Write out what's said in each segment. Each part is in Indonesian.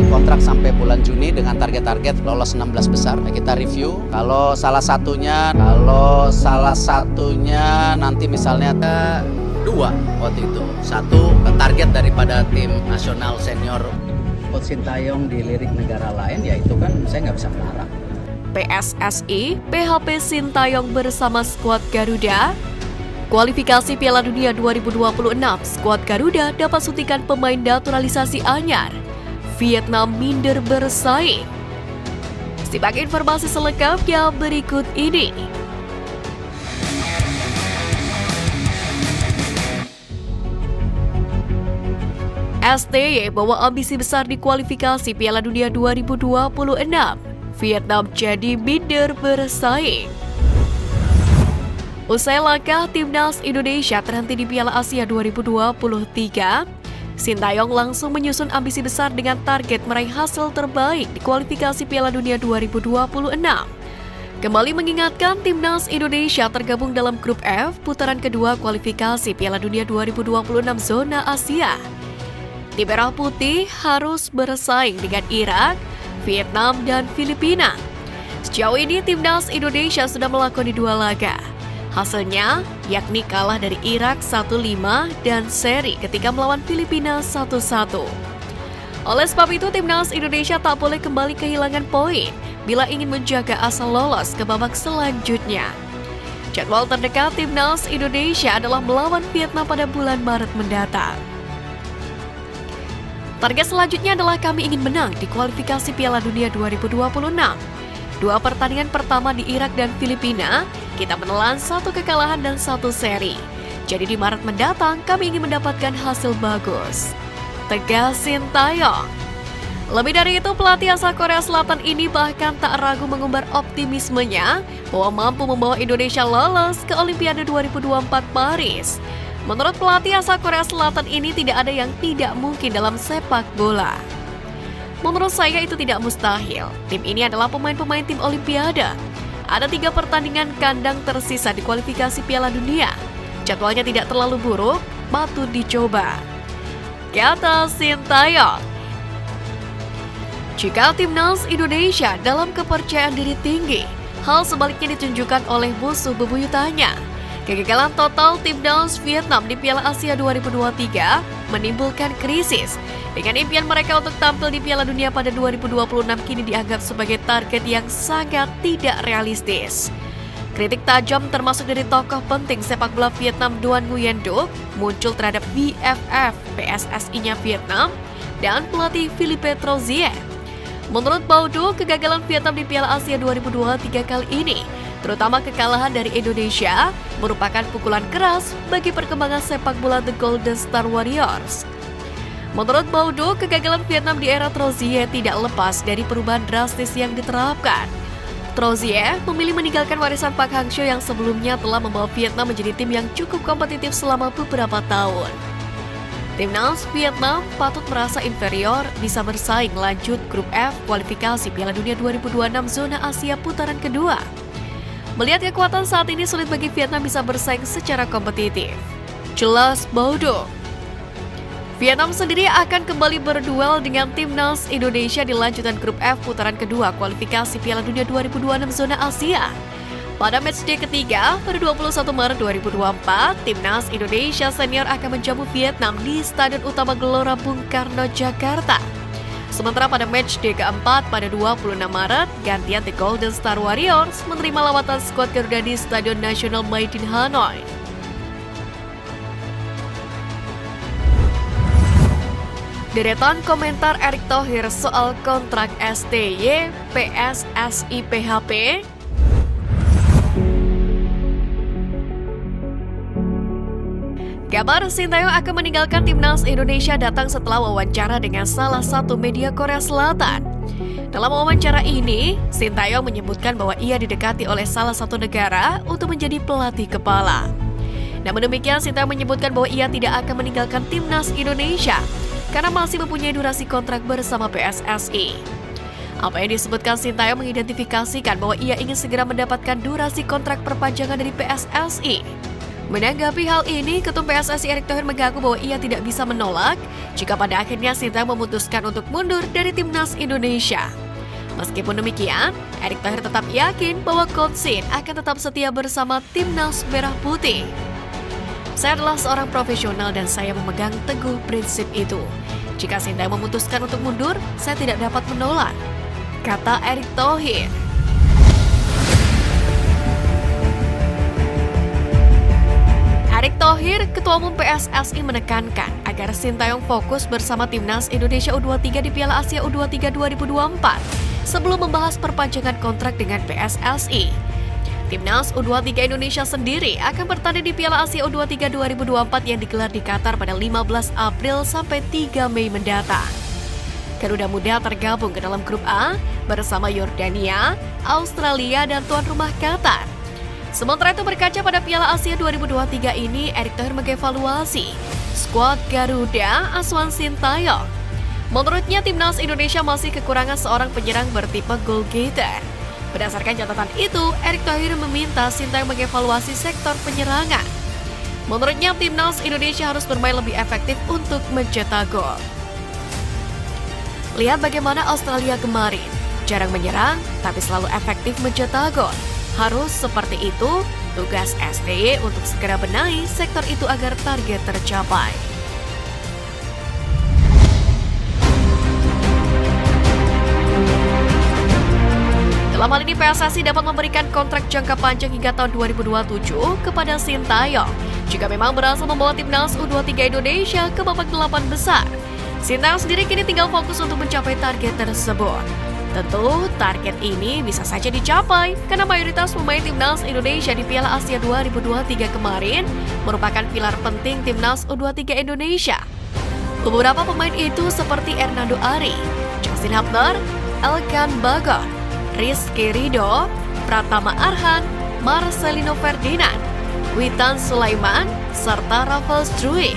kontrak sampai bulan Juni dengan target-target lolos 16 besar. Kita review. Kalau salah satunya nanti misalnya ada 2 waktu itu. 1 target daripada tim nasional senior Coach Sintayong dilirik negara lain, ya itu kan saya nggak bisa melarang. PSSI, PHP Sintayong bersama skuad Garuda. Kualifikasi Piala Dunia 2026, skuad Garuda dapat suntikan pemain naturalisasi anyar. Vietnam minder bersaing. Simak informasi selengkapnya berikut ini. STY bawa ambisi besar di kualifikasi Piala Dunia 2026. Vietnam jadi minder bersaing. Usai langkah timnas Indonesia terhenti di Piala Asia 2023, Sintayong langsung menyusun ambisi besar dengan target meraih hasil terbaik di kualifikasi Piala Dunia 2026. Kembali mengingatkan timnas Indonesia tergabung dalam grup F putaran kedua kualifikasi Piala Dunia 2026 zona Asia. Tim Merah Putih harus bersaing dengan Irak, Vietnam, dan Filipina. Sejauh ini timnas Indonesia sudah melakoni 2 laga. Hasilnya, yakni kalah dari Irak 1-5 dan seri ketika melawan Filipina 1-1. Oleh sebab itu, timnas Indonesia tak boleh kembali kehilangan poin bila ingin menjaga asa lolos ke babak selanjutnya. Jadwal terdekat timnas Indonesia adalah melawan Vietnam pada bulan Maret mendatang. Target selanjutnya adalah kami ingin menang di kualifikasi Piala Dunia 2026. 2 pertandingan pertama di Irak dan Filipina, kita menelan 1 kekalahan dan 1 seri. Jadi di Maret mendatang, kami ingin mendapatkan hasil bagus. Tegas Sintayong. Lebih dari itu, pelatih asal Korea Selatan ini bahkan tak ragu mengumbar optimismenya bahwa mampu membawa Indonesia lolos ke Olimpiade 2024 Paris. Menurut pelatih asal Korea Selatan ini, tidak ada yang tidak mungkin dalam sepak bola. Menurut saya itu tidak mustahil. Tim ini adalah pemain-pemain tim Olimpiade. Ada 3 pertandingan kandang tersisa di kualifikasi Piala Dunia. Jadwalnya tidak terlalu buruk, patut dicoba, kata Sintayong. Jika timnas Indonesia dalam kepercayaan diri tinggi, hal sebaliknya ditunjukkan oleh musuh bebuyutannya. Kegagalan total timnas Vietnam di Piala Asia 2023 menimbulkan krisis. Dengan impian mereka untuk tampil di Piala Dunia pada 2026 kini dianggap sebagai target yang sangat tidak realistis. Kritik tajam termasuk dari tokoh penting sepak bola Vietnam Doan Nguyen Duc muncul terhadap BFF PSSI-nya Vietnam dan pelatih Philippe Trouzier. Menurut Baudu, kegagalan Vietnam di Piala Asia 2023 kali ini, terutama kekalahan dari Indonesia, merupakan pukulan keras bagi perkembangan sepak bola The Golden Star Warriors. Menurut Baudu, kegagalan Vietnam di era Trouzier tidak lepas dari perubahan drastis yang diterapkan. Trouzier memilih meninggalkan warisan Park Hang-seo yang sebelumnya telah membawa Vietnam menjadi tim yang cukup kompetitif selama beberapa tahun. Timnas Vietnam patut merasa inferior bisa bersaing lanjut grup F kualifikasi Piala Dunia 2026 zona Asia putaran kedua. Melihat kekuatan saat ini sulit bagi Vietnam bisa bersaing secara kompetitif. Jelas Baudu. Vietnam sendiri akan kembali berduel dengan timnas Indonesia di lanjutan grup F putaran kedua kualifikasi Piala Dunia 2026 zona Asia. Pada matchday ketiga, pada 21 Maret 2024, timnas Indonesia senior akan menjamu Vietnam di Stadion Utama Gelora Bung Karno, Jakarta. Sementara pada matchday keempat pada 26 Maret, gantian The Golden Star Warriors menerima lawatan skuad Garuda di Stadion Nasional Maidin Hanoi. Deretan komentar Erick Thohir soal kontrak STY, PSSI PHP. Kabar Sintayong akan meninggalkan timnas Indonesia datang setelah wawancara dengan salah satu media Korea Selatan. Dalam wawancara ini, Sintayong menyebutkan bahwa ia didekati oleh salah satu negara untuk menjadi pelatih kepala. Namun demikian, Sintayong menyebutkan bahwa ia tidak akan meninggalkan timnas Indonesia karena masih mempunyai durasi kontrak bersama PSSI. Apa yang disebutkan Sintayong mengidentifikasikan bahwa ia ingin segera mendapatkan durasi kontrak perpanjangan dari PSSI. Menanggapi hal ini, Ketum PSSI Erick Thohir mengaku bahwa ia tidak bisa menolak jika pada akhirnya Sintayong memutuskan untuk mundur dari Timnas Indonesia. Meskipun demikian, Erick Thohir tetap yakin bahwa Coach Shin akan tetap setia bersama Timnas Merah Putih. Saya adalah seorang profesional dan saya memegang teguh prinsip itu. Jika Sintayong memutuskan untuk mundur, saya tidak dapat menolak, kata Erick Thohir. Erick Thohir, Ketua Umum PSSI menekankan agar Sintayong fokus bersama Timnas Indonesia U23 di Piala Asia U23 2024 sebelum membahas perpanjangan kontrak dengan PSSI. Timnas U23 Indonesia sendiri akan bertanding di Piala Asia U23 2024 yang digelar di Qatar pada 15 April sampai 3 Mei mendatang. Garuda Muda tergabung ke dalam grup A bersama Yordania, Australia, dan tuan rumah Qatar. Sementara itu berkaca pada Piala Asia 2023 ini, Erick Thohir mengevaluasi skuad Garuda Aswan Sintayong. Menurutnya, Timnas Indonesia masih kekurangan seorang penyerang bertipe goal getter. Berdasarkan catatan itu, Erick Thohir meminta Sintayong mengevaluasi sektor penyerangan. Menurutnya, Timnas Indonesia harus bermain lebih efektif untuk mencetak gol. Lihat bagaimana Australia kemarin, jarang menyerang tapi selalu efektif mencetak gol. Harus seperti itu, tugas STY untuk segera benahi sektor itu agar target tercapai. Dalam hal ini PSSI dapat memberikan kontrak jangka panjang hingga tahun 2027 kepada Sintayong jika memang berhasil membawa Timnas U23 Indonesia ke babak 8 besar. Sintayong sendiri kini tinggal fokus untuk mencapai target tersebut. Tentu, target ini bisa saja dicapai karena mayoritas pemain Timnas Indonesia di Piala Asia 2023 kemarin merupakan pilar penting Timnas U23 Indonesia. Beberapa pemain itu seperti Hernando Ari, Justin Hubner, Elkan Bagot, Rizky Ridho, Pratama Arhan, Marcelino Ferdinand, Witan Sulaiman, serta Rafael Struijk.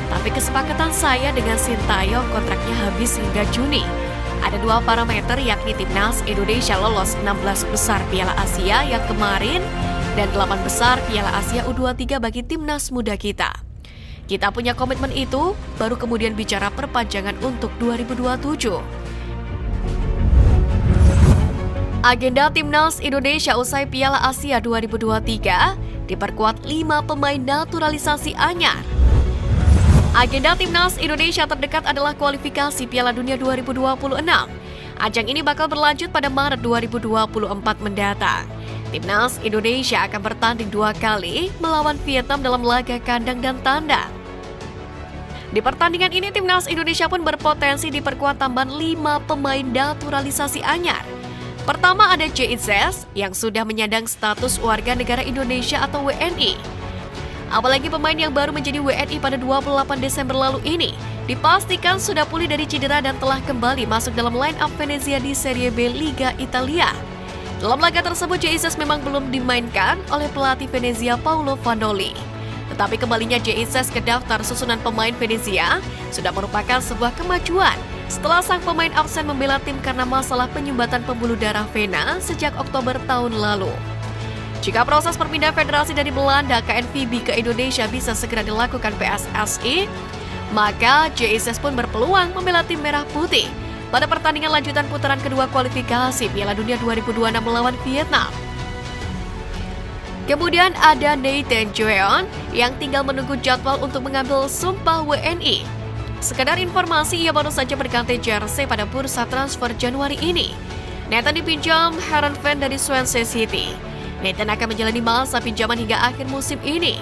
Tapi kesepakatan saya dengan Sintayong kontraknya habis hingga Juni. Ada dua parameter yakni Timnas Indonesia lolos 16 besar Piala Asia yang kemarin dan 8 besar Piala Asia U23 bagi Timnas muda kita. Kita punya komitmen itu, baru kemudian bicara perpanjangan untuk 2027. Agenda Timnas Indonesia usai Piala Asia 2023 diperkuat 5 pemain naturalisasi anyar. Agenda Timnas Indonesia terdekat adalah kualifikasi Piala Dunia 2026. Ajang ini bakal berlanjut pada Maret 2024 mendatang. Timnas Indonesia akan bertanding 2 kali melawan Vietnam dalam laga kandang dan tandang. Di pertandingan ini, Timnas Indonesia pun berpotensi diperkuat tambahan 5 pemain naturalisasi anyar. Pertama ada JIZ yang sudah menyandang status warga negara Indonesia atau WNI. Apalagi pemain yang baru menjadi WNI pada 28 Desember lalu ini dipastikan sudah pulih dari cedera dan telah kembali masuk dalam line-up Venezia di Serie B Liga Italia. Dalam laga tersebut, JIZ memang belum dimainkan oleh pelatih Venezia Paolo Vanoli. Tetapi kembalinya JIZ ke daftar susunan pemain Venezia sudah merupakan sebuah kemajuan setelah sang pemain absen membela tim karena masalah penyumbatan pembuluh darah vena sejak Oktober tahun lalu. Jika proses perpindahan federasi dari Belanda ke NVB ke Indonesia bisa segera dilakukan PSSI, maka JIZ pun berpeluang membela tim Merah Putih pada pertandingan lanjutan putaran kedua kualifikasi Piala Dunia 2026 melawan Vietnam. Kemudian ada Nathan Jeon yang tinggal menunggu jadwal untuk mengambil sumpah WNI. Sekedar informasi, ia baru saja berganti jersey pada bursa transfer Januari ini. Nathan dipinjam Heerenveen dari Swansea City. Nathan akan menjalani masa pinjaman hingga akhir musim ini.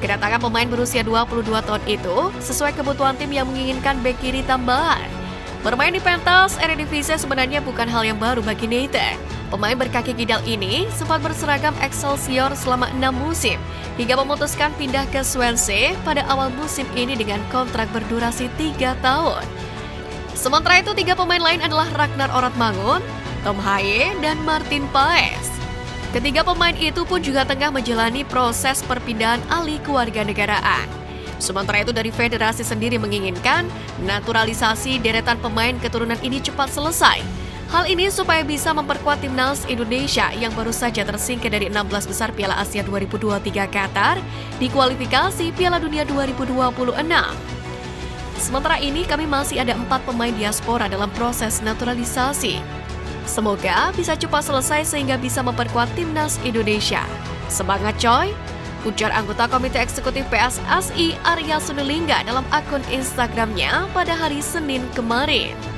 Kedatangan pemain berusia 22 tahun itu sesuai kebutuhan tim yang menginginkan bek kiri tambahan. Bermain di pentas Eredivisie sebenarnya bukan hal yang baru bagi Nathan. Pemain berkaki kidal ini sempat berseragam Excelsior selama 6 musim hingga memutuskan pindah ke Swansea pada awal musim ini dengan kontrak berdurasi 3 tahun. Sementara itu, 3 pemain lain adalah Ragnar Oratmangun, Tom Haye, dan Martin Paes. Ketiga pemain itu pun juga tengah menjalani proses perpindahan alih kewarganegaraan. Sementara itu, dari federasi sendiri menginginkan naturalisasi deretan pemain keturunan ini cepat selesai. Hal ini supaya bisa memperkuat timnas Indonesia yang baru saja tersingkir dari 16 besar Piala Asia 2023 Qatar di kualifikasi Piala Dunia 2026. Sementara ini kami masih ada 4 pemain diaspora dalam proses naturalisasi. Semoga bisa cepat selesai sehingga bisa memperkuat timnas Indonesia. Semangat coy! Ujar anggota Komite Eksekutif PSSI Arya Sunulingga dalam akun Instagramnya pada hari Senin kemarin.